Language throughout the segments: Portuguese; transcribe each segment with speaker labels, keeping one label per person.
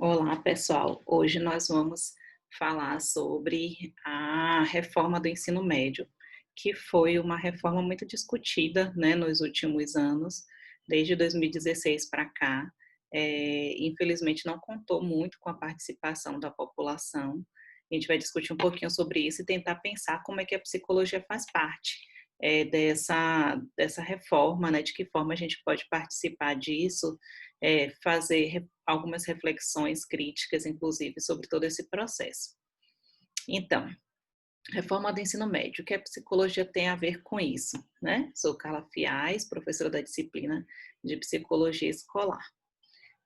Speaker 1: Olá, pessoal. Hoje nós vamos falar sobre a reforma do ensino médio, que foi uma reforma muito discutida, né, nos últimos anos, desde 2016 para cá. Infelizmente, não contou muito com a participação da população. A gente vai discutir um pouquinho sobre isso e tentar pensar como é que a psicologia faz parte dessa reforma, né, de que forma a gente pode participar disso, fazer algumas reflexões críticas, inclusive, sobre todo esse processo. Então, reforma do ensino médio, o que a psicologia tem a ver com isso, né? Sou Carla Fiais, professora da disciplina de psicologia escolar.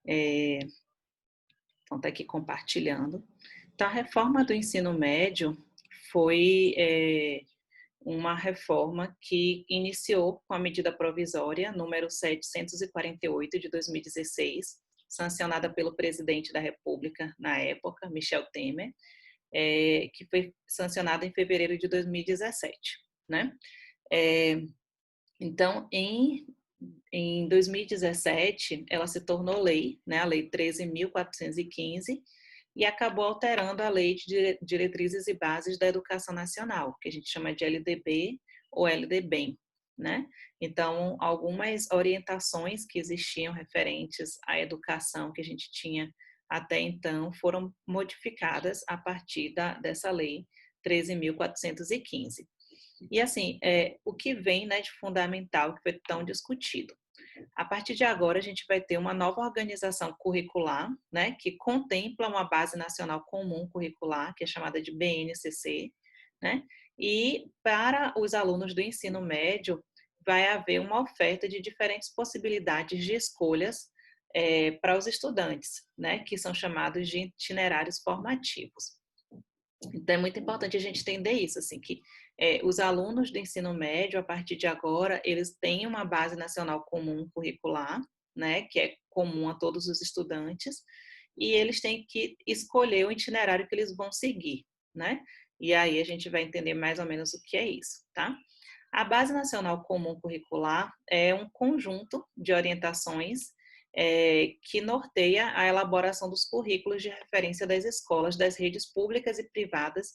Speaker 1: Então, está aqui compartilhando. Então, a reforma do ensino médio foi uma reforma que iniciou com a medida provisória número 748 de 2016, sancionada pelo presidente da República na época, Michel Temer, que foi sancionada em fevereiro de 2017, né? Então, em 2017, ela se tornou lei, né, a Lei 13.415, e acabou alterando a Lei de Diretrizes e Bases da Educação Nacional, que a gente chama de LDB ou LDBEM, né? Então, algumas orientações que existiam referentes à educação que a gente tinha até então foram modificadas a partir dessa Lei 13.415. E assim, o que vem, né, de fundamental, que foi tão discutido? A partir de agora, a gente vai ter uma nova organização curricular, né, que contempla uma base nacional comum curricular, que é chamada de BNCC, né, e para os alunos do ensino médio, vai haver uma oferta de diferentes possibilidades de escolhas para os estudantes, né, que são chamados de itinerários formativos. Então, é muito importante a gente entender isso, assim, que os alunos do ensino médio, a partir de agora, eles têm uma base nacional comum curricular, né, que é comum a todos os estudantes, e eles têm que escolher o itinerário que eles vão seguir, né? E aí a gente vai entender mais ou menos o que é isso, tá? A Base Nacional Comum Curricular é um conjunto de orientações que norteia a elaboração dos currículos de referência das escolas, das redes públicas e privadas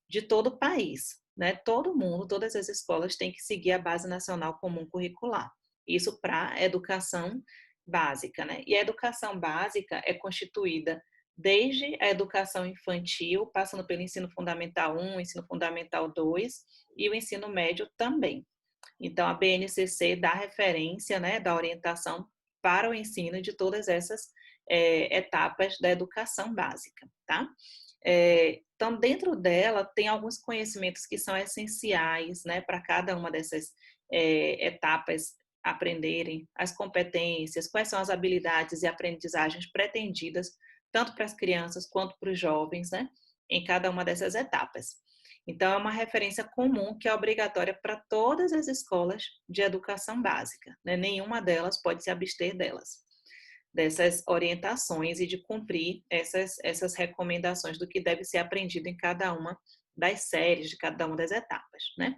Speaker 1: de todo o país, né? Todo mundo, todas as escolas têm que seguir a Base Nacional Comum Curricular. Isso para a educação básica, né? E a educação básica é constituída desde a educação infantil, passando pelo ensino fundamental 1, ensino fundamental 2 e o ensino médio também. Então, a BNCC dá referência, né, da orientação para o ensino de todas essas etapas da educação básica, tá? Então, dentro dela, tem alguns conhecimentos que são essenciais, né, para cada uma dessas etapas aprenderem, as competências, quais são as habilidades e aprendizagens pretendidas, tanto para as crianças quanto para os jovens, né, em cada uma dessas etapas. Então, é uma referência comum que é obrigatória para todas as escolas de educação básica, né? Nenhuma delas pode se abster dessas orientações e de cumprir essas recomendações do que deve ser aprendido em cada uma das séries, de cada uma das etapas, né?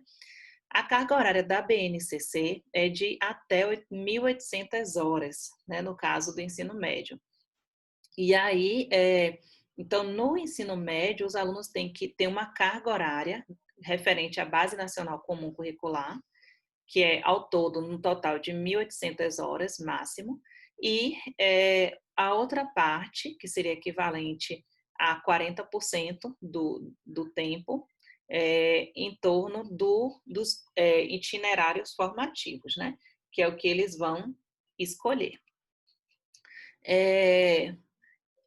Speaker 1: A carga horária da BNCC é de até 1.800 horas, né, no caso do ensino médio. E aí, então, no ensino médio, os alunos têm que ter uma carga horária referente à Base Nacional Comum Curricular, que é, ao todo, um total de 1.800 horas máximo, e a outra parte, que seria equivalente a 40% do tempo, em torno dos itinerários formativos, né? Que é o que eles vão escolher.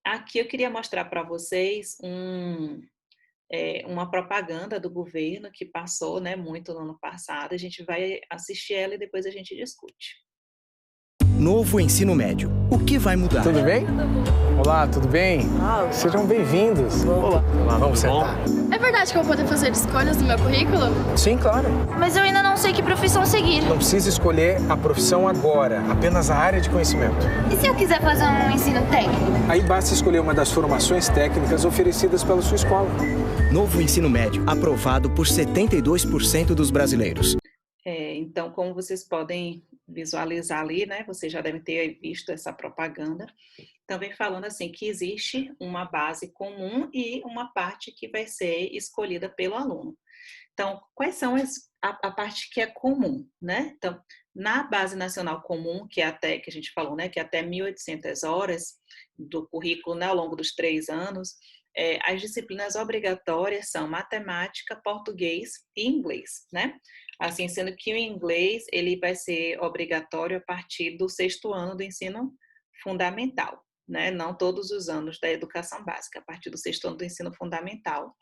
Speaker 1: Aqui eu queria mostrar para vocês uma propaganda do governo que passou, né, muito no ano passado. A gente vai assistir ela e depois a gente discute.
Speaker 2: Novo ensino médio. O que vai mudar?
Speaker 3: Tudo bem? Olá, tudo bem? Sejam bem-vindos. Olá, vamos sentar.
Speaker 4: É verdade que eu vou poder fazer escolhas no meu currículo?
Speaker 3: Sim, claro.
Speaker 4: Mas eu ainda não sei que profissão seguir.
Speaker 3: Não precisa escolher a profissão agora, apenas a área de conhecimento.
Speaker 4: E se eu quiser fazer um ensino técnico?
Speaker 3: Aí basta escolher uma das formações técnicas oferecidas pela sua escola.
Speaker 2: Novo ensino médio, aprovado por 72% dos brasileiros.
Speaker 1: Então, como vocês podem visualizar ali, né? Vocês já devem ter visto essa propaganda. Então, vem falando assim que existe uma base comum e uma parte que vai ser escolhida pelo aluno. Então, quais são a parte que é comum, né? Então, na base nacional comum, que é até, que a gente falou, né, que é até 1.800 horas do currículo, né, ao longo dos 3 anos, as disciplinas obrigatórias são matemática, português e inglês, né? Assim, sendo que o inglês, ele vai ser obrigatório a partir do 6º ano do ensino fundamental, né? Não todos os anos da educação básica, a partir do 6º ano do ensino fundamental.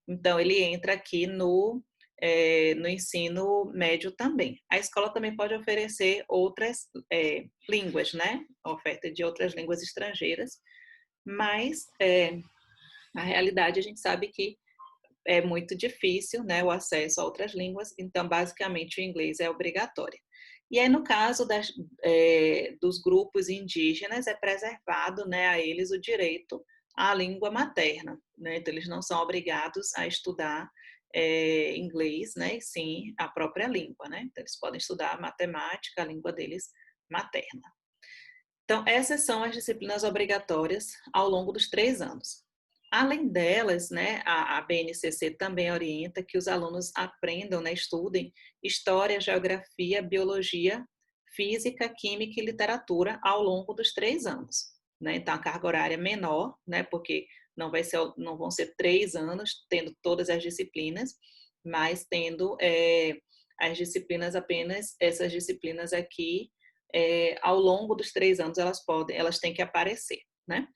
Speaker 1: Então, ele entra aqui no ensino médio também. A escola também pode oferecer outras línguas, né? A oferta de outras línguas estrangeiras, mas na realidade a gente sabe que é muito difícil, né, o acesso a outras línguas, então basicamente o inglês é obrigatório. E aí no caso dos grupos indígenas é preservado, né, a eles o direito à língua materna, né? Então eles não são obrigados a estudar inglês, né, e sim a própria língua, né? Então eles podem estudar matemática, a língua deles materna. Então essas são as disciplinas obrigatórias ao longo dos 3 anos. Além delas, né, a BNCC também orienta que os alunos aprendam, né, estudem história, geografia, biologia, física, química e literatura ao longo dos 3 anos, né? Então a carga horária é menor, né, porque não vão ser 3 anos tendo todas as disciplinas, mas tendo as disciplinas apenas, essas disciplinas aqui, ao longo dos 3 anos elas têm que aparecer, né?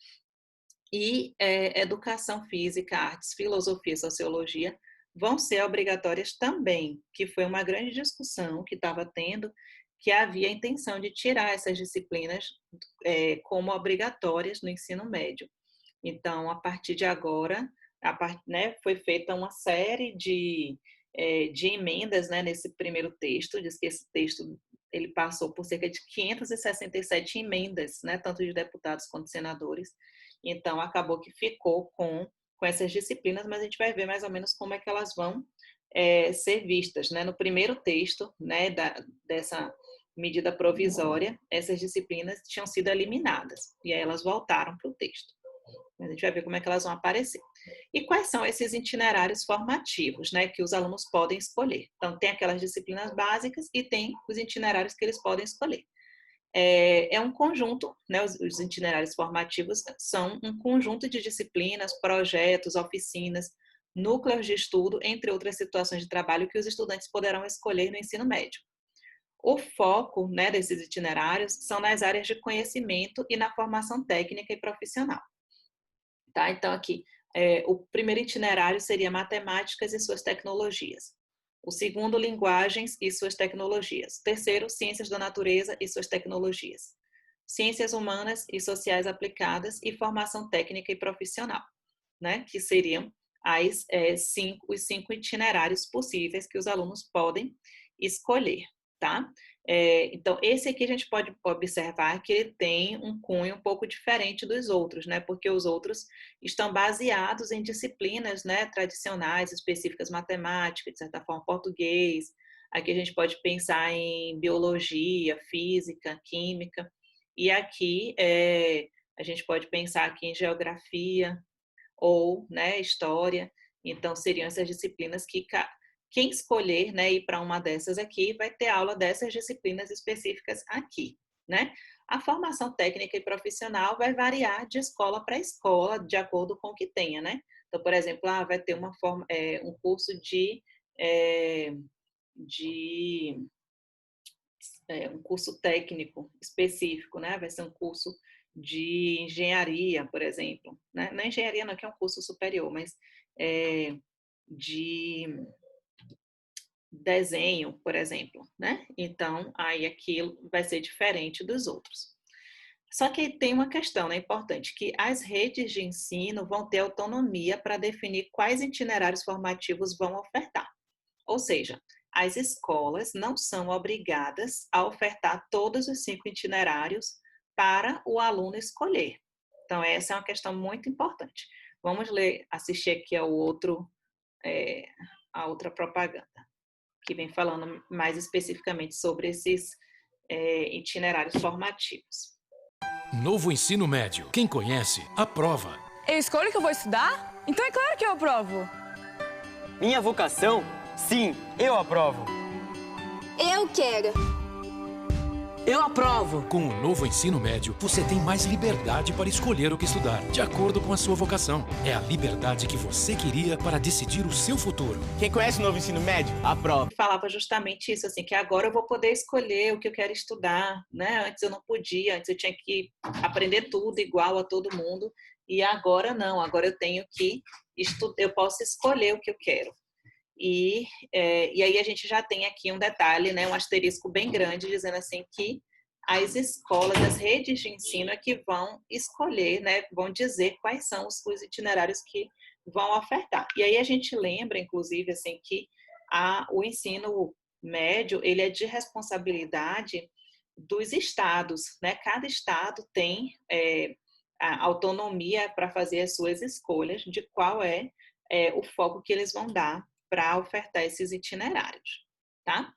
Speaker 1: E educação física, artes, filosofia e sociologia vão ser obrigatórias também, que foi uma grande discussão que estava tendo, que havia a intenção de tirar essas disciplinas como obrigatórias no ensino médio. Então, a partir de agora, né, foi feita uma série de emendas, né, nesse primeiro texto, diz que esse texto ele passou por cerca de 567 emendas, né, tanto de deputados quanto de senadores. Então, acabou que ficou com essas disciplinas, mas a gente vai ver mais ou menos como é que elas vão ser vistas, né? No primeiro texto, né, dessa medida provisória, essas disciplinas tinham sido eliminadas, e aí elas voltaram para o texto. Mas a gente vai ver como é que elas vão aparecer. E quais são esses itinerários formativos, né, que os alunos podem escolher? Então, tem aquelas disciplinas básicas e tem os itinerários que eles podem escolher. É um conjunto, né, os itinerários formativos são um conjunto de disciplinas, projetos, oficinas, núcleos de estudo, entre outras situações de trabalho que os estudantes poderão escolher no ensino médio. O foco, né, desses itinerários são nas áreas de conhecimento e na formação técnica e profissional. Tá? Então, aqui, o primeiro itinerário seria matemáticas e suas tecnologias. O segundo, linguagens e suas tecnologias. O terceiro, ciências da natureza e suas tecnologias. Ciências humanas e sociais aplicadas e formação técnica e profissional, né? Que seriam os 5 itinerários possíveis que os alunos podem escolher, tá? Então, esse aqui a gente pode observar que ele tem um cunho um pouco diferente dos outros, né? Porque os outros estão baseados em disciplinas, né, tradicionais, específicas, matemática, de certa forma, português. Aqui a gente pode pensar em biologia, física, química. E aqui a gente pode pensar aqui em geografia ou, né, história. Então, seriam essas disciplinas que quem escolher, né, ir para uma dessas aqui vai ter aula dessas disciplinas específicas aqui, né? A formação técnica e profissional vai variar de escola para escola, de acordo com o que tenha, né? Então, por exemplo, vai ter um curso um curso técnico específico, né? Vai ser um curso de engenharia, por exemplo, né? Não é engenharia não, que é um curso superior, mas de desenho, por exemplo, né? Então, aí aquilo vai ser diferente dos outros. Só que tem uma questão, né, importante, que as redes de ensino vão ter autonomia para definir quais itinerários formativos vão ofertar. Ou seja, as escolas não são obrigadas a ofertar todos os 5 itinerários para o aluno escolher. Então, essa é uma questão muito importante. Vamos assistir aqui a outra propaganda, que vem falando mais especificamente sobre esses itinerários formativos.
Speaker 5: Novo ensino médio. Quem conhece, aprova.
Speaker 6: Eu escolho o que eu vou estudar? Então é claro que eu aprovo.
Speaker 7: Minha vocação? Sim, eu aprovo.
Speaker 8: Eu quero.
Speaker 9: Eu aprovo.
Speaker 5: Com o novo ensino médio, você tem mais liberdade para escolher o que estudar, de acordo com a sua vocação. É a liberdade que você queria para decidir o seu futuro.
Speaker 3: Quem conhece o novo ensino médio, aprova.
Speaker 1: Falava justamente isso, assim, que agora eu vou poder escolher o que eu quero estudar, né? Antes eu não podia, antes eu tinha que aprender tudo igual a todo mundo, e agora não, agora eu tenho que eu posso escolher o que eu quero. E aí a gente já tem aqui um detalhe, né, um asterisco bem grande, dizendo assim que as escolas, as redes de ensino é que vão escolher, né, vão dizer quais são os itinerários que vão ofertar. E aí a gente lembra, inclusive, assim, que o ensino médio, ele é de responsabilidade dos estados, né? Cada estado tem a autonomia para fazer as suas escolhas de qual é o foco que eles vão dar para ofertar esses itinerários, tá?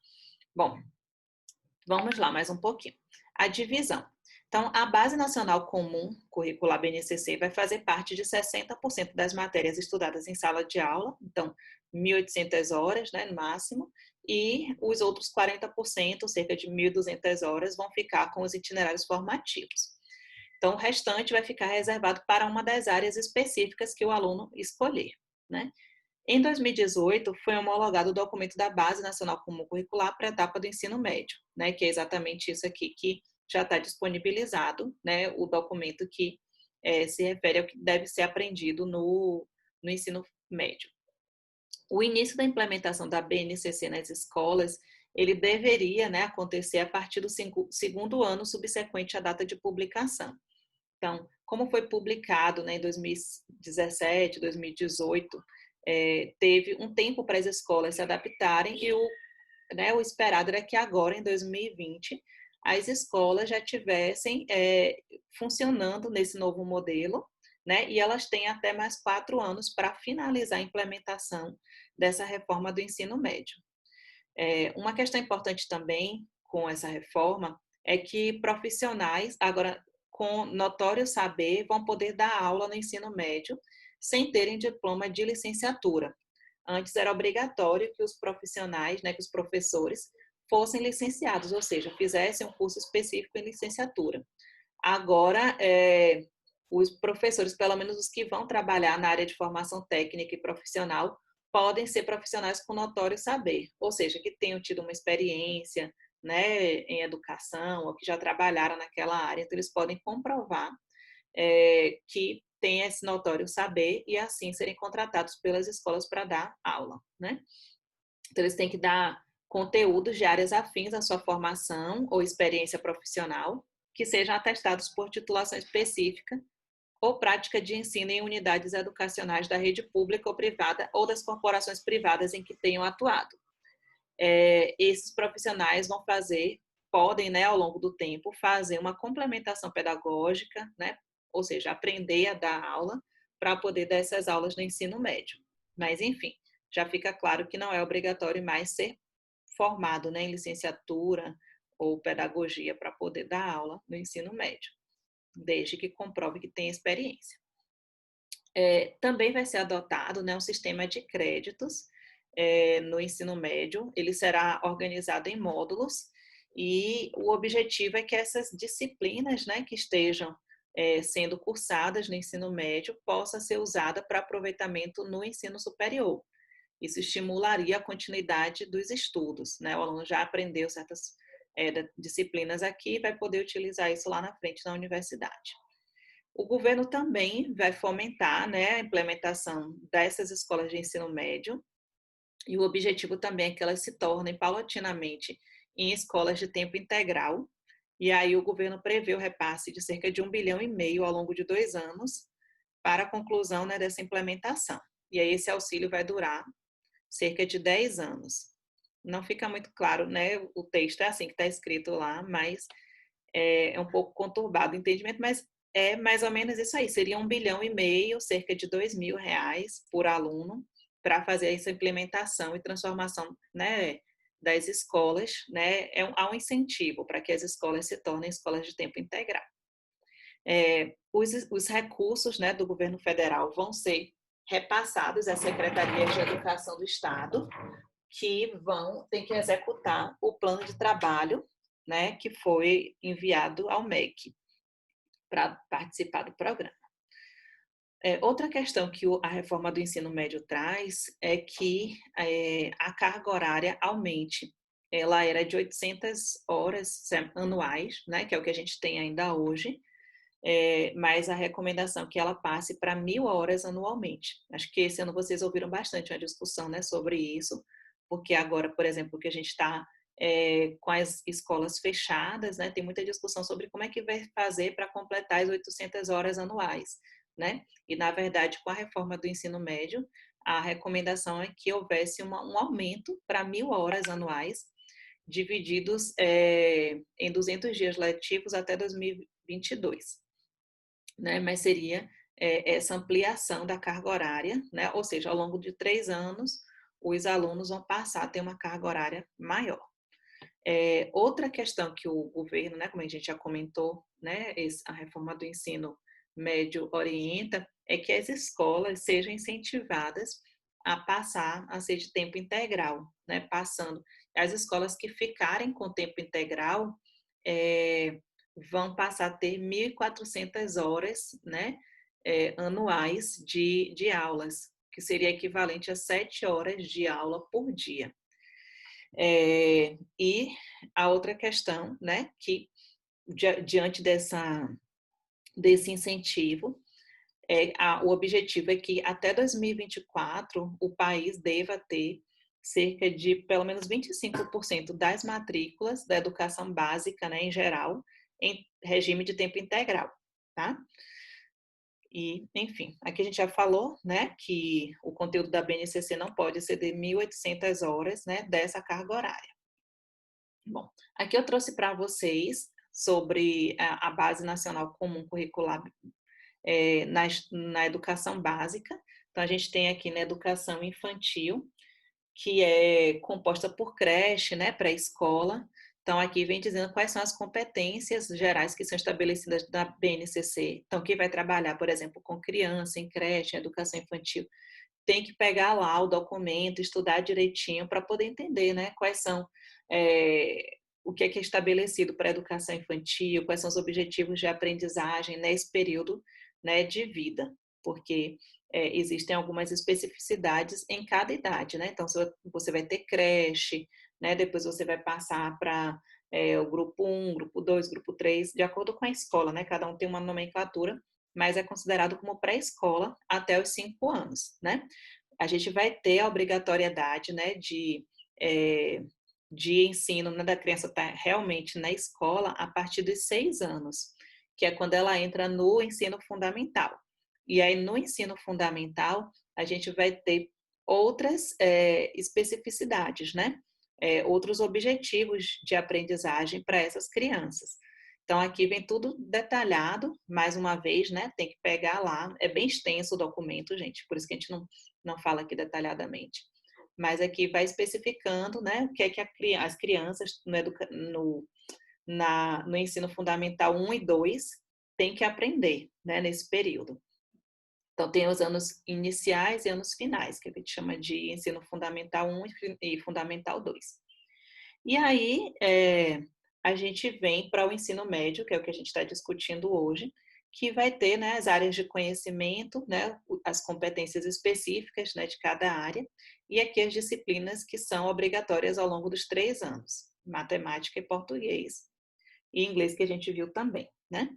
Speaker 1: Bom, vamos lá mais um pouquinho. A divisão. Então, a Base Nacional Comum Curricular BNCC vai fazer parte de 60% das matérias estudadas em sala de aula, então 1.800 horas, né, no máximo, e os outros 40%, cerca de 1.200 horas, vão ficar com os itinerários formativos. Então, o restante vai ficar reservado para uma das áreas específicas que o aluno escolher, né? Em 2018, foi homologado o documento da Base Nacional Comum Curricular para a etapa do ensino médio, né, que é exatamente isso aqui que já está disponibilizado, né, o documento que se refere ao que deve ser aprendido no ensino médio. O início da implementação da BNCC nas escolas, ele deveria, né, acontecer a partir do segundo ano subsequente à data de publicação. Então, como foi publicado, né, em 2017, 2018, teve um tempo para as escolas se adaptarem e o esperado era que agora, em 2020, as escolas já estivessem funcionando nesse novo modelo, né? E elas têm até mais 4 anos para finalizar a implementação dessa reforma do ensino médio. Uma questão importante também com essa reforma é que profissionais, agora com notório saber, vão poder dar aula no ensino médio sem terem diploma de licenciatura. Antes era obrigatório que os profissionais, né, que os professores fossem licenciados, ou seja, fizessem um curso específico em licenciatura. Agora, os professores, pelo menos os que vão trabalhar na área de formação técnica e profissional, podem ser profissionais com notório saber, ou seja, que tenham tido uma experiência, né, em educação, ou que já trabalharam naquela área, então eles podem comprovar que tem esse notório saber e assim serem contratados pelas escolas para dar aula, né? Então, eles têm que dar conteúdos de áreas afins à sua formação ou experiência profissional, que sejam atestados por titulação específica ou prática de ensino em unidades educacionais da rede pública ou privada ou das corporações privadas em que tenham atuado. Esses profissionais podem, né, ao longo do tempo, fazer uma complementação pedagógica, né, ou seja, aprender a dar aula para poder dar essas aulas no ensino médio. Mas, enfim, já fica claro que não é obrigatório mais ser formado, né, em licenciatura ou pedagogia para poder dar aula no ensino médio, desde que comprove que tem experiência. Também vai ser adotado, né, um sistema de créditos no ensino médio. Ele será organizado em módulos e o objetivo é que essas disciplinas, né, que estejam sendo cursadas no ensino médio possa ser usada para aproveitamento no ensino superior. Isso estimularia a continuidade dos estudos, né? O aluno já aprendeu certas disciplinas aqui e vai poder utilizar isso lá na frente na universidade. O governo também vai fomentar, né, a implementação dessas escolas de ensino médio e o objetivo também é que elas se tornem paulatinamente em escolas de tempo integral. E aí o governo prevê o repasse de cerca de 1,5 bilhão ao longo de 2 anos para a conclusão, né, dessa implementação. E aí esse auxílio vai durar cerca de 10 anos. Não fica muito claro, né, o texto é assim que está escrito lá, mas é um pouco conturbado o entendimento, mas é mais ou menos isso aí. Seria 1,5 bilhão, cerca de R$2.000 por aluno, para fazer essa implementação e transformação, né, das escolas, né, há um incentivo para que as escolas se tornem escolas de tempo integral. Os recursos, né, do governo federal vão ser repassados às secretarias de educação do Estado, que ter que executar o plano de trabalho, né, que foi enviado ao MEC para participar do programa. Outra questão que a reforma do ensino médio traz é que a carga horária aumente. Ela era de 800 horas anuais, né, que é o que a gente tem ainda hoje, mas a recomendação é que ela passe para 1.000 horas anualmente. Acho que esse ano vocês ouviram bastante uma discussão, né, sobre isso, porque agora, por exemplo, que a gente está com as escolas fechadas, né, tem muita discussão sobre como é que vai fazer para completar as 800 horas anuais, né? E, na verdade, com a reforma do ensino médio, a recomendação é que houvesse um aumento para 1.000 horas anuais, divididos em 200 dias letivos até 2022, né? Mas seria essa ampliação da carga horária, né? Ou seja, ao longo de 3 anos, os alunos vão passar a ter uma carga horária maior. Outra questão que o governo, né, como a gente já comentou, né, a reforma do ensino médio orienta, é que as escolas sejam incentivadas a passar a ser de tempo integral, né, passando. As escolas que ficarem com tempo integral vão passar a ter 1.400 horas, né, anuais de aulas, que seria equivalente a 7 horas de aula por dia. E a outra questão, né, que diante desse incentivo, o objetivo é que até 2024 o país deva ter cerca de pelo menos 25% das matrículas da educação básica, né, em geral, em regime de tempo integral, tá? E, enfim, aqui a gente já falou, né, que o conteúdo da BNCC não pode exceder 1.800 horas, né, dessa carga horária. Bom, aqui eu trouxe para vocês sobre a Base Nacional Comum Curricular na educação básica. Então, a gente tem aqui na educação infantil, que é composta por creche, né, pré-escola. Então, aqui vem dizendo quais são as competências gerais que são estabelecidas na BNCC. Então, quem vai trabalhar, por exemplo, com criança, em creche, em educação infantil, tem que pegar lá o documento, estudar direitinho para poder entender, né, quais são o que é estabelecido para a educação infantil, quais são os objetivos de aprendizagem nesse período, né, de vida, porque existem algumas especificidades em cada idade, né? Então, você vai ter creche, né? Depois você vai passar para o grupo 1, grupo 2, grupo 3, de acordo com a escola, né? Cada um tem uma nomenclatura, mas é considerado como pré-escola até os 5 anos, né? A gente vai ter a obrigatoriedade, né, de ensino, né, da criança estar realmente na escola a partir dos 6 anos, que é quando ela entra no ensino fundamental. E aí, no ensino fundamental, a gente vai ter outras especificidades, né? Outros objetivos de aprendizagem para essas crianças. Então, aqui vem tudo detalhado, mais uma vez, né? Tem que pegar lá, é bem extenso o documento, gente, por isso que a gente não fala aqui detalhadamente. Mas aqui vai especificando, né, o que é que as crianças no ensino fundamental 1 e 2 têm que aprender, né, nesse período. Então, tem os anos iniciais e anos finais, que a gente chama de ensino fundamental 1 e fundamental 2. E aí, a gente vem para o ensino médio, que é o que a gente está discutindo hoje, que vai ter, né, as áreas de conhecimento, né, as competências específicas, né, de cada área, e aqui as disciplinas que são obrigatórias ao longo dos 3 anos, matemática e português, e inglês, que a gente viu também, né?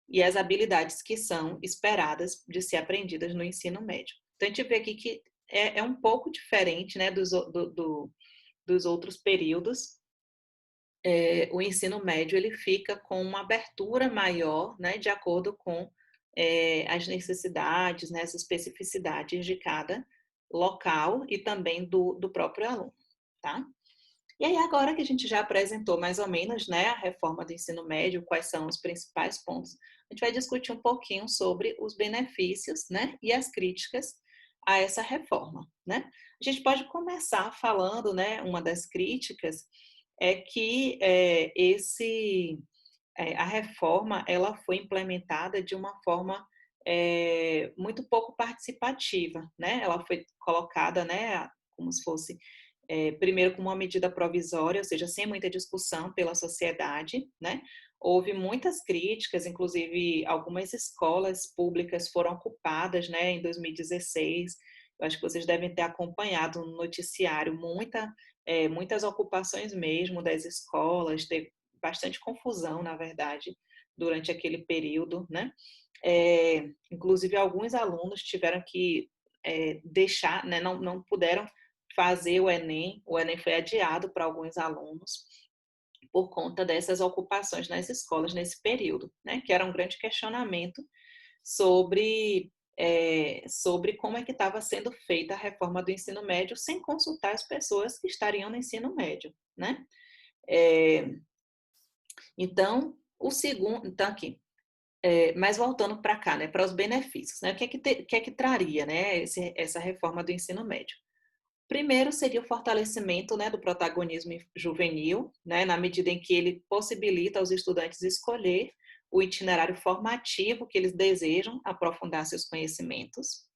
Speaker 1: E as habilidades que são esperadas de ser aprendidas no ensino médio. Então, a gente vê aqui que é um pouco diferente, né, dos outros períodos. O ensino médio ele fica com uma abertura maior, né, de acordo com as necessidades, né, as especificidades de cada local e também do próprio aluno, tá? E aí, agora que a gente já apresentou mais ou menos, né, a reforma do ensino médio, quais são os principais pontos, a gente vai discutir um pouquinho sobre os benefícios, né, e as críticas a essa reforma, né? A gente pode começar falando, né, uma das críticas é que a reforma ela foi implementada de uma forma muito pouco participativa, né? Ela foi colocada, né, como se fosse primeiro como uma medida provisória, ou seja, sem muita discussão pela sociedade, né? Houve muitas críticas, inclusive algumas escolas públicas foram ocupadas, né, em 2016. Eu acho que vocês devem ter acompanhado no noticiário muitas ocupações mesmo das escolas, teve bastante confusão, na verdade, durante aquele período, né? Inclusive, alguns alunos tiveram que deixar, né, não puderam fazer o Enem foi adiado para alguns alunos por conta dessas ocupações nas escolas nesse período, né, que era um grande questionamento sobre como é que estava sendo feita a reforma do ensino médio sem consultar as pessoas que estariam no ensino médio, né? Então, aqui, mas voltando para cá, né, para os benefícios, né, o que é que traria, né, essa reforma do ensino médio? Primeiro seria o fortalecimento, né, do protagonismo juvenil, né, na medida em que ele possibilita aos estudantes escolher o itinerário formativo que eles desejam aprofundar seus conhecimentos,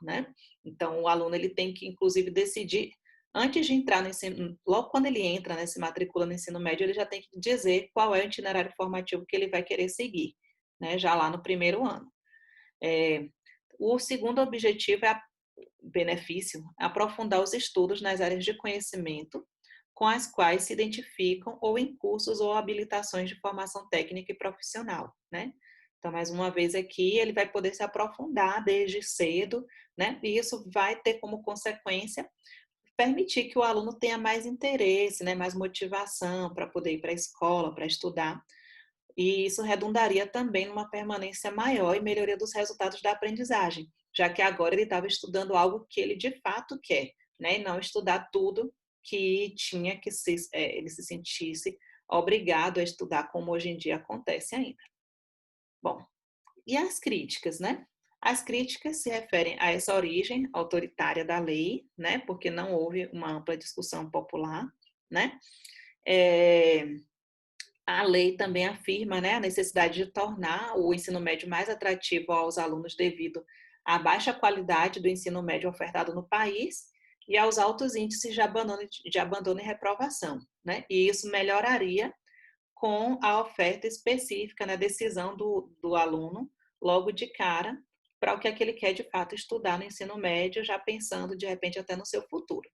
Speaker 1: né? Então, o aluno ele tem que, inclusive, decidir antes de entrar no ensino, logo quando ele entra, né, se matricula no ensino médio, ele já tem que dizer qual é o itinerário formativo que ele vai querer seguir, né, já lá no primeiro ano. O segundo objetivo benefício, aprofundar os estudos nas áreas de conhecimento com as quais se identificam ou em cursos ou habilitações de formação técnica e profissional, né? Então, mais uma vez aqui, ele vai poder se aprofundar desde cedo, né? E isso vai ter como consequência permitir que o aluno tenha mais interesse, né? Mais motivação para poder ir para a escola, para estudar. E isso redundaria também numa permanência maior e melhoria dos resultados da aprendizagem, já que agora ele estava estudando algo que ele de fato quer, né? E não estudar tudo que tinha que ele se sentisse obrigado a estudar, como hoje em dia acontece ainda. Bom, e as críticas, né? As críticas se referem a essa origem autoritária da lei, né? Porque não houve uma ampla discussão popular, né? A lei também afirma, né, a necessidade de tornar o ensino médio mais atrativo aos alunos devido à baixa qualidade do ensino médio ofertado no país e aos altos índices de abandono e reprovação, né? E isso melhoraria com a oferta específica na decisão do aluno, logo de cara, para o que é que ele quer de fato estudar no ensino médio, já pensando de repente até no seu futuro,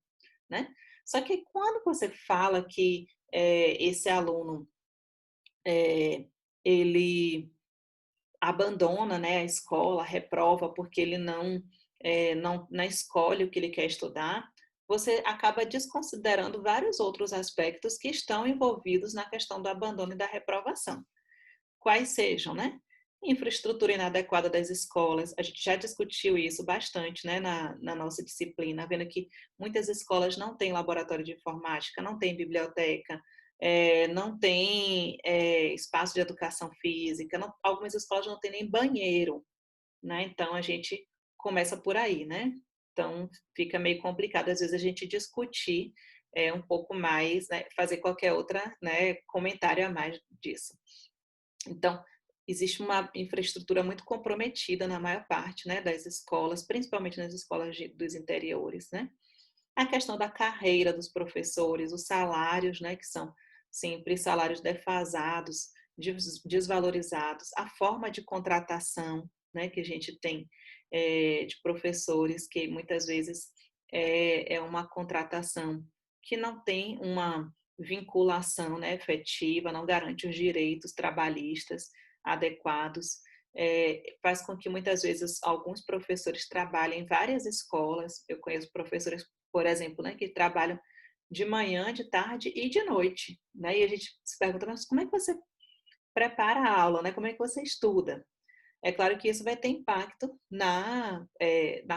Speaker 1: né? Só que quando você fala que esse aluno ele abandona, né, a escola, reprova porque ele não escolhe o que ele quer estudar, você acaba desconsiderando vários outros aspectos que estão envolvidos na questão do abandono e da reprovação. Quais sejam, né? Infraestrutura inadequada das escolas, a gente já discutiu isso bastante, né, na nossa disciplina, vendo que muitas escolas não têm laboratório de informática, não têm biblioteca, não tem espaço de educação física, algumas escolas não têm nem banheiro, né? Então a gente começa por aí, né? Então fica meio complicado às vezes a gente discutir um pouco mais, né? Fazer qualquer outra, né, comentário a mais disso. Então existe uma infraestrutura muito comprometida na maior parte, né, das escolas, principalmente nas escolas dos interiores, né? A questão da carreira dos professores, os salários, né, que são sempre salários defasados, desvalorizados, a forma de contratação, né, que a gente tem de professores, que muitas vezes é uma contratação que não tem uma vinculação, né, efetiva, não garante os direitos trabalhistas adequados, faz com que muitas vezes alguns professores trabalhem em várias escolas. Eu conheço professores, por exemplo, né, que trabalham de manhã, de tarde e de noite, né? E a gente se pergunta, mas como é que você prepara a aula, né? Como é que você estuda? É claro que isso vai ter impacto na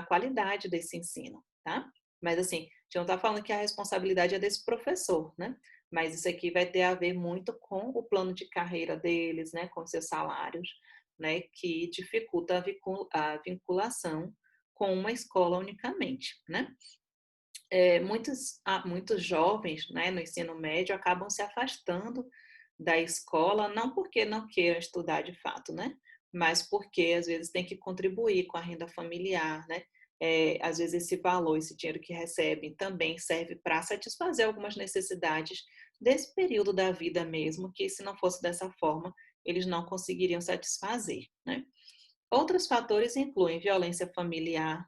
Speaker 1: qualidade desse ensino, tá? Mas assim, a gente não está falando que a responsabilidade é desse professor, né? Mas isso aqui vai ter a ver muito com o plano de carreira deles, né? Com seus salários, né? Que dificulta a vinculação com uma escola unicamente, né? Muitos jovens, né, no ensino médio acabam se afastando da escola, não porque não queiram estudar de fato, né? Mas porque às vezes tem que contribuir com a renda familiar, né? Às vezes esse valor, esse dinheiro que recebem também serve para satisfazer algumas necessidades desse período da vida mesmo, que se não fosse dessa forma, eles não conseguiriam satisfazer, né? Outros fatores incluem violência familiar,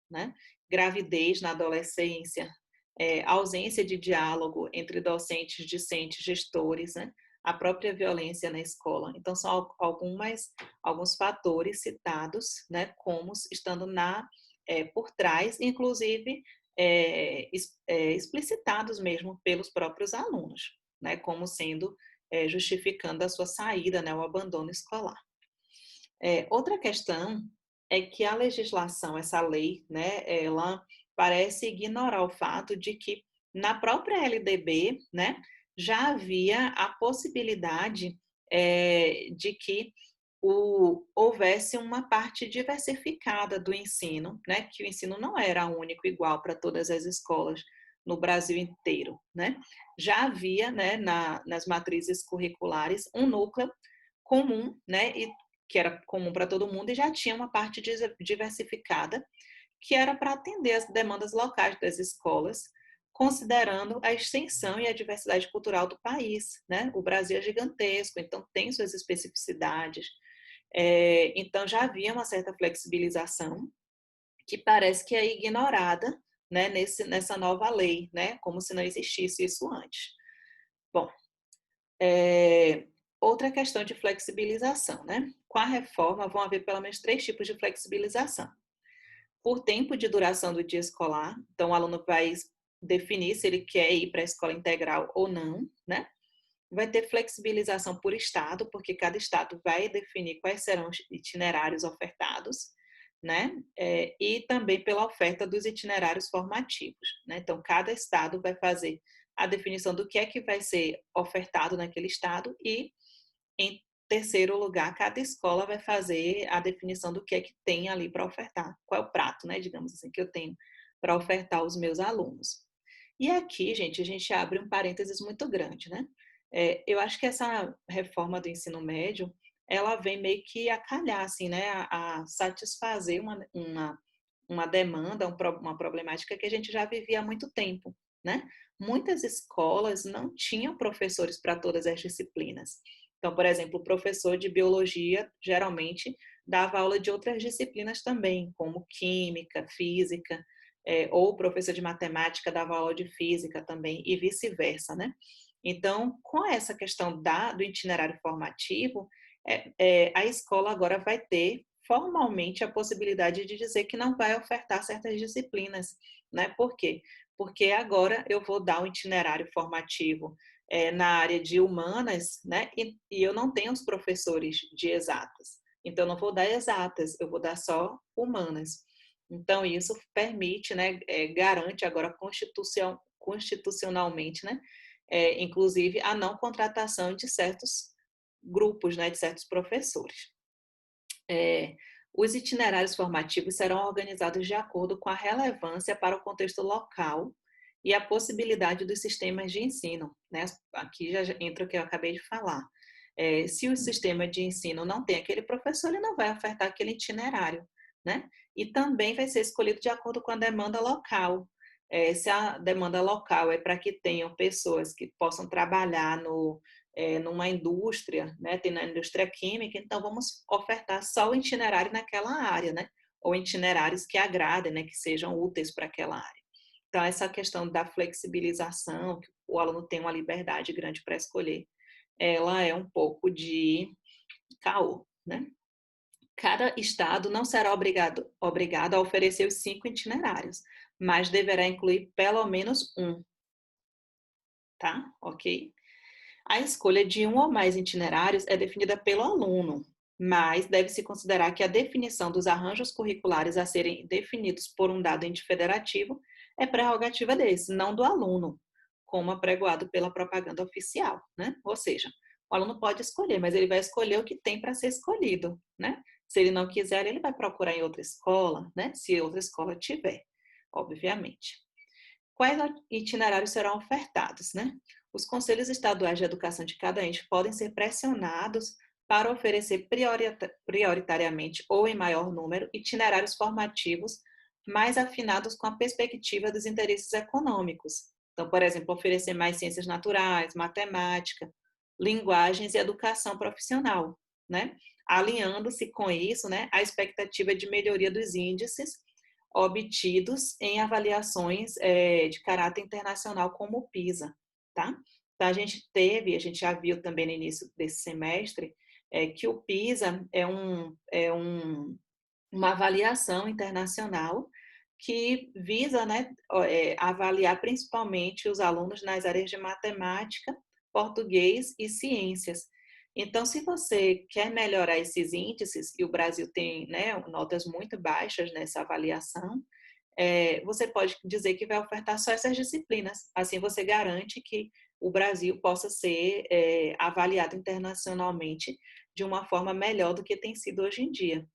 Speaker 1: né? Gravidez na adolescência, ausência de diálogo entre docentes, discentes, gestores, né? A própria violência na escola. Então, são alguns fatores citados, né, como estando por trás, inclusive explicitados mesmo pelos próprios alunos, né, como sendo justificando a sua saída, né, o abandono escolar. Outra questão é que a legislação, essa lei, né, ela parece ignorar o fato de que na própria LDB, né, já havia a possibilidade de que houvesse uma parte diversificada do ensino, né, que o ensino não era único, igual para todas as escolas no Brasil inteiro, né? Já havia, né, nas matrizes curriculares um núcleo comum, né, que era comum para todo mundo, e já tinha uma parte diversificada, que era para atender as demandas locais das escolas, considerando a extensão e a diversidade cultural do país, né? O Brasil é gigantesco, então tem suas especificidades. Então já havia uma certa flexibilização, que parece que é ignorada, né, nessa nova lei, né? Como se não existisse isso antes. Bom, outra questão de flexibilização, né? Com a reforma vão haver pelo menos 3 tipos de flexibilização. Por tempo de duração do dia escolar, então o aluno vai definir se ele quer ir para a escola integral ou não, né? Vai ter flexibilização por estado, porque cada estado vai definir quais serão os itinerários ofertados, né? E também pela oferta dos itinerários formativos, né? Então, cada estado vai fazer a definição do que é que vai ser ofertado naquele estado e, em terceiro lugar, cada escola vai fazer a definição do que é que tem ali para ofertar, qual é o prato, né, digamos assim, que eu tenho para ofertar aos meus alunos. E aqui, gente, a gente abre um parênteses muito grande, né? Eu acho que essa reforma do ensino médio, ela vem meio que a calhar, assim, né, a satisfazer uma demanda, uma problemática que a gente já vivia há muito tempo, né? Muitas escolas não tinham professores para todas as disciplinas. Então, por exemplo, o professor de biologia geralmente dava aula de outras disciplinas também, como química, física, ou o professor de matemática dava aula de física também, e vice-versa, né? Então, com essa questão do itinerário formativo, a escola agora vai ter formalmente a possibilidade de dizer que não vai ofertar certas disciplinas, né? Por quê? Porque agora eu vou dar um itinerário formativo na área de humanas, né? E eu não tenho os professores de exatas. Então, eu não vou dar exatas, eu vou dar só humanas. Então, isso permite, né? Garante agora constitucionalmente, né? Inclusive, a não contratação de certos grupos, né? De certos professores. Os itinerários formativos serão organizados de acordo com a relevância para o contexto local e a possibilidade dos sistemas de ensino, né? Aqui já entra o que eu acabei de falar. Se o sistema de ensino não tem aquele professor, ele não vai ofertar aquele itinerário, né? E também vai ser escolhido de acordo com a demanda local. Se a demanda local é para que tenham pessoas que possam trabalhar numa indústria, né? Tem na indústria química, então vamos ofertar só o itinerário naquela área, né? Ou itinerários que agradem, né? Que sejam úteis para aquela área. Então, essa questão da flexibilização, que o aluno tem uma liberdade grande para escolher, ela é um pouco de caô, né? Cada estado não será obrigado a oferecer os 5 itinerários, mas deverá incluir pelo menos um. Tá? Ok? A escolha de um ou mais itinerários é definida pelo aluno, mas deve-se considerar que a definição dos arranjos curriculares a serem definidos por um dado ente federativo é prerrogativa desse, não do aluno, como apregoado pela propaganda oficial, né? Ou seja, o aluno pode escolher, mas ele vai escolher o que tem para ser escolhido, né? Se ele não quiser, ele vai procurar em outra escola, né? Se outra escola tiver, obviamente. Quais itinerários serão ofertados, né? os conselhos estaduais de educação de cada ente podem ser pressionados para oferecer prioritariamente ou em maior número itinerários formativos mais afinados com a perspectiva dos interesses econômicos. Então, por exemplo, oferecer mais ciências naturais, matemática, linguagens e educação profissional, né? Alinhando-se com isso, né, a expectativa de melhoria dos índices obtidos em avaliações de caráter internacional como o PISA, tá? Então, a gente já viu também no início desse semestre, que o PISA é uma avaliação internacional que visa, né, avaliar principalmente os alunos nas áreas de matemática, português e ciências. Então, se você quer melhorar esses índices, e o Brasil tem, né, notas muito baixas nessa avaliação, você pode dizer que vai ofertar só essas disciplinas. Assim, você garante que o Brasil possa ser avaliado internacionalmente de uma forma melhor do que tem sido hoje em dia,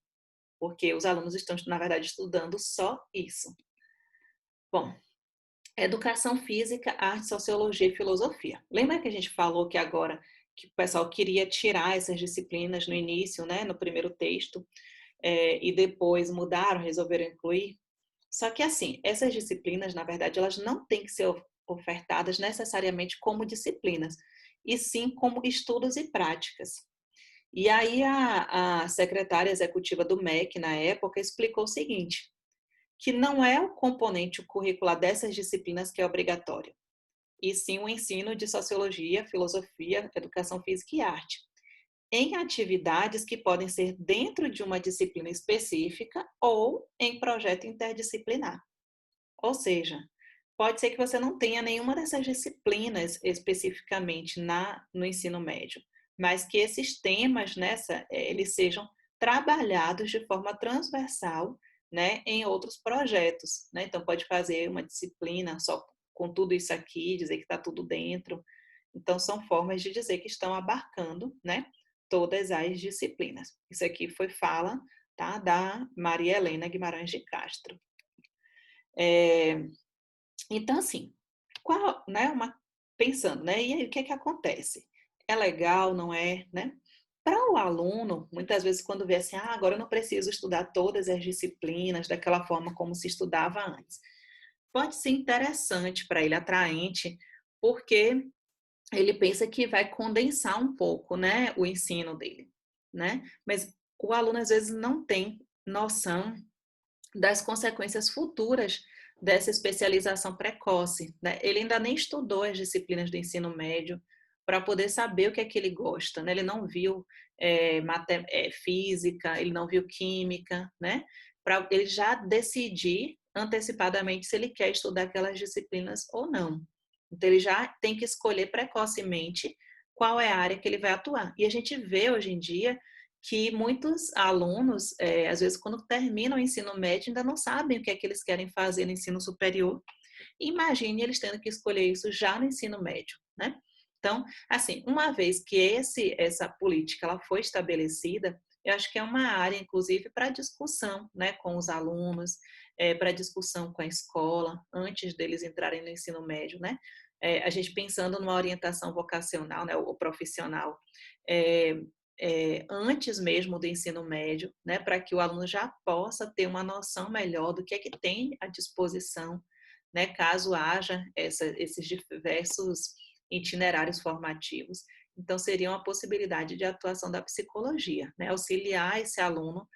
Speaker 1: porque os alunos estão, na verdade, estudando só isso. Bom, educação física, arte, sociologia e filosofia. Lembra que a gente falou que agora que o pessoal queria tirar essas disciplinas no início, né, no primeiro texto, e depois mudaram, resolveram incluir? Só que, assim, essas disciplinas, na verdade, elas não têm que ser ofertadas necessariamente como disciplinas, e sim como estudos e práticas. E aí a secretária executiva do MEC, na época, explicou o seguinte, que não é o componente curricular dessas disciplinas que é obrigatório, e sim o ensino de sociologia, filosofia, educação física e arte, em atividades que podem ser dentro de uma disciplina específica ou em projeto interdisciplinar. Ou seja, pode ser que você não tenha nenhuma dessas disciplinas especificamente no ensino médio, mas que esses temas, eles sejam trabalhados de forma transversal, né, em outros projetos, né? Então, pode fazer uma disciplina só com tudo isso aqui, dizer que está tudo dentro. Então, são formas de dizer que estão abarcando, né, todas as disciplinas. Isso aqui foi fala, tá, da Maria Helena Guimarães de Castro. Então, assim, pensando, né, e aí o que é que acontece? É legal, não é, né? Para o aluno, muitas vezes quando vê assim, agora eu não preciso estudar todas as disciplinas daquela forma como se estudava antes. Pode ser interessante para ele, atraente, porque ele pensa que vai condensar um pouco, né, o ensino dele, né? Mas o aluno às vezes não tem noção das consequências futuras dessa especialização precoce, né? Ele ainda nem estudou as disciplinas do ensino médio para poder saber o que é que ele gosta, né? Ele não viu física, ele não viu química, né? Para ele já decidir antecipadamente se ele quer estudar aquelas disciplinas ou não. Então, ele já tem que escolher precocemente qual é a área que ele vai atuar. E a gente vê hoje em dia que muitos alunos, às vezes, quando terminam o ensino médio, ainda não sabem o que é que eles querem fazer no ensino superior. Imagine eles tendo que escolher isso já no ensino médio, né? Então, assim, uma vez que essa política ela foi estabelecida, eu acho que é uma área, inclusive, para discussão, né, com os alunos, para discussão com a escola, antes deles entrarem no ensino médio, né? A gente pensando numa orientação vocacional, né, ou profissional, antes mesmo do ensino médio, né, para que o aluno já possa ter uma noção melhor do que é que tem à disposição, né, caso haja esses diversos itinerários formativos. Então, seria uma possibilidade de atuação da psicologia, né, auxiliar esse aluno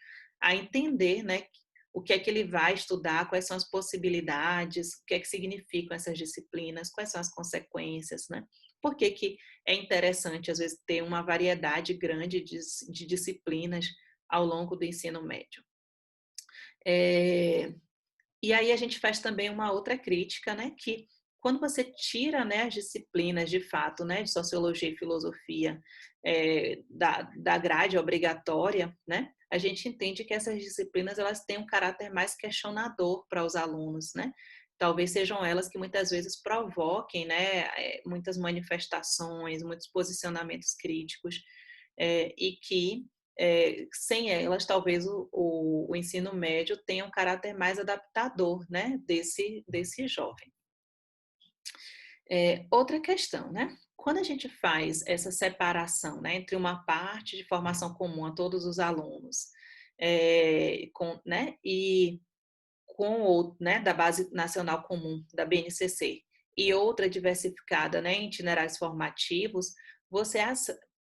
Speaker 1: a entender, né, o que é que ele vai estudar, quais são as possibilidades, o que é que significam essas disciplinas, quais são as consequências, né? Por que que é interessante, às vezes, ter uma variedade grande de disciplinas ao longo do ensino médio. E aí a gente faz também uma outra crítica, né, que quando você tira, né, as disciplinas, de fato, né, de sociologia e filosofia da grade obrigatória, né, a gente entende que essas disciplinas elas têm um caráter mais questionador para os alunos, né? Talvez sejam elas que muitas vezes provoquem, né, muitas manifestações, muitos posicionamentos críticos, e que sem elas talvez o ensino médio tenha um caráter mais adaptador, né, desse jovem. Outra questão, né? Quando a gente faz essa separação, né, entre uma parte de formação comum a todos os alunos, né, e com o, né, da Base Nacional Comum, da BNCC, e outra diversificada, né, em itinerários formativos, você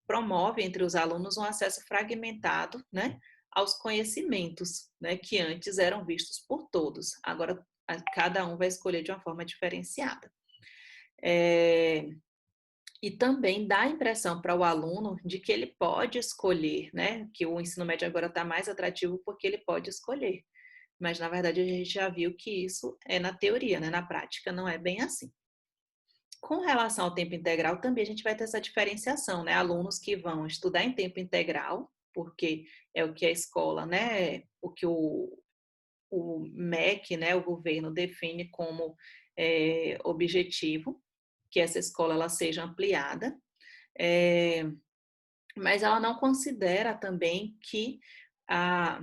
Speaker 1: promove entre os alunos um acesso fragmentado, né, aos conhecimentos, né, que antes eram vistos por todos. Agora, cada um vai escolher de uma forma diferenciada. E também dá a impressão para o aluno de que ele pode escolher, né, que o ensino médio agora está mais atrativo porque ele pode escolher. Mas, na verdade, a gente já viu que isso é na teoria, né? Na prática não é bem assim. Com relação ao tempo integral, também a gente vai ter essa diferenciação, né? Alunos que vão estudar em tempo integral, porque é o que a escola, né? O que o MEC, né? O governo define como objetivo, que essa escola ela seja ampliada. Mas ela não considera também que a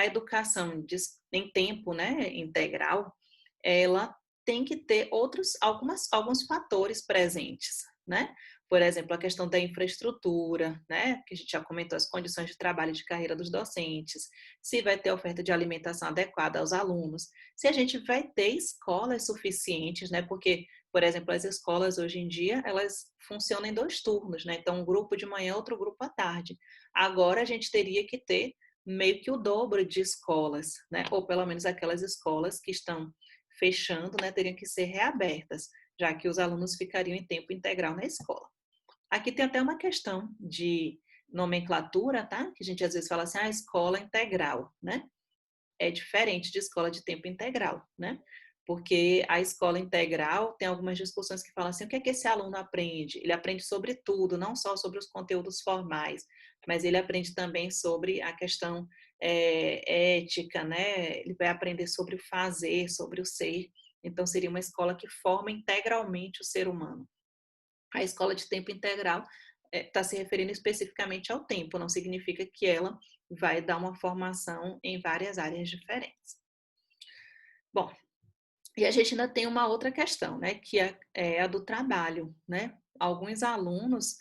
Speaker 1: educação em tempo, né, integral, ela tem que ter alguns fatores presentes, né? Por exemplo, a questão da infraestrutura, né? Que a gente já comentou, as condições de trabalho e de carreira dos docentes, se vai ter oferta de alimentação adequada aos alunos, se a gente vai ter escolas suficientes, né? Porque, por exemplo, as escolas hoje em dia, elas funcionam em 2 turnos, né? Então, um grupo de manhã, outro grupo à tarde. Agora, a gente teria que ter meio que o dobro de escolas, né? Ou pelo menos aquelas escolas que estão fechando, né? Teriam que ser reabertas, já que os alunos ficariam em tempo integral na escola. Aqui tem até uma questão de nomenclatura, tá? Que a gente às vezes fala assim, escola integral, né? É diferente de escola de tempo integral, né? Porque a escola integral tem algumas discussões que falam assim, o que é que esse aluno aprende? Ele aprende sobre tudo, não só sobre os conteúdos formais, mas ele aprende também sobre a questão ética, né? Ele vai aprender sobre o fazer, sobre o ser. Então, seria uma escola que forma integralmente o ser humano. A escola de tempo integral está se referindo especificamente ao tempo, não significa que ela vai dar uma formação em várias áreas diferentes. Bom, e a gente ainda tem uma outra questão, né, que é a do trabalho, né? Alguns alunos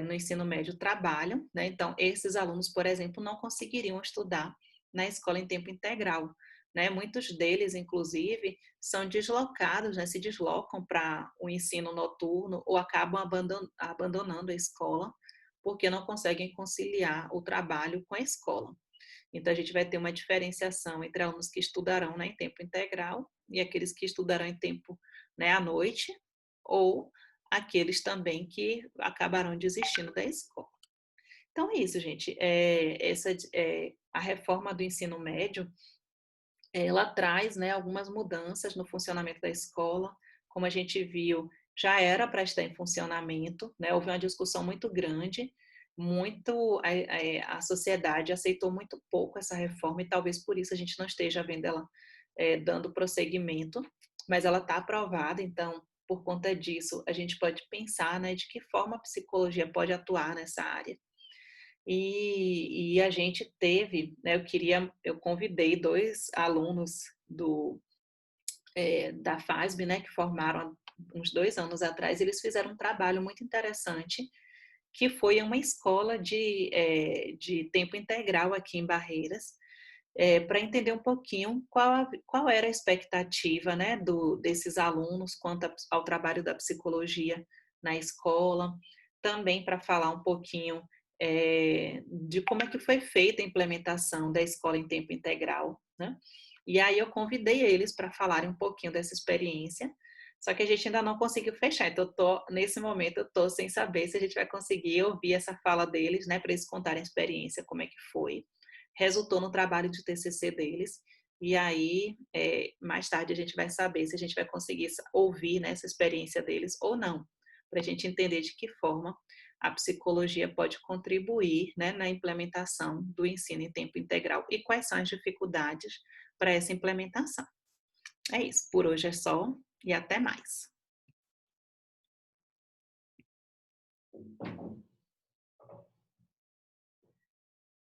Speaker 1: no ensino médio trabalham, né? Então, esses alunos, por exemplo, não conseguiriam estudar na escola em tempo integral, né? Muitos deles, inclusive, são deslocados, né? Se deslocam para o ensino noturno ou acabam abandonando a escola porque não conseguem conciliar o trabalho com a escola. Então, a gente vai ter uma diferenciação entre alunos que estudarão, né, em tempo integral e aqueles que estudarão em tempo, né, à noite, ou aqueles também que acabarão desistindo da escola. Então, é isso, gente. A reforma do ensino médio, ela traz, né, algumas mudanças no funcionamento da escola. Como a gente viu, já era para estar em funcionamento, né? Houve uma discussão muito grande, a sociedade aceitou muito pouco essa reforma e talvez por isso a gente não esteja vendo ela dando prosseguimento, mas ela está aprovada, então, por conta disso, a gente pode pensar, né, de que forma a psicologia pode atuar nessa área. E a gente teve, né, eu convidei 2 alunos da FASB, né, que formaram uns 2 anos atrás, eles fizeram um trabalho muito interessante, que foi uma escola de tempo integral aqui em Barreiras, para entender um pouquinho qual era a expectativa, né, desses alunos quanto ao trabalho da psicologia na escola, também para falar um pouquinho de como é que foi feita a implementação da escola em tempo integral, né? E aí eu convidei eles para falarem um pouquinho dessa experiência, só que a gente ainda não conseguiu fechar, então nesse momento eu estou sem saber se a gente vai conseguir ouvir essa fala deles, né, para eles contarem a experiência, como é que foi. Resultou no trabalho de TCC deles, e aí mais tarde a gente vai saber se a gente vai conseguir ouvir, né, essa experiência deles ou não, para a gente entender de que forma a psicologia pode contribuir, né, na implementação do ensino em tempo integral e quais são as dificuldades para essa implementação. É isso, por hoje é só e até mais.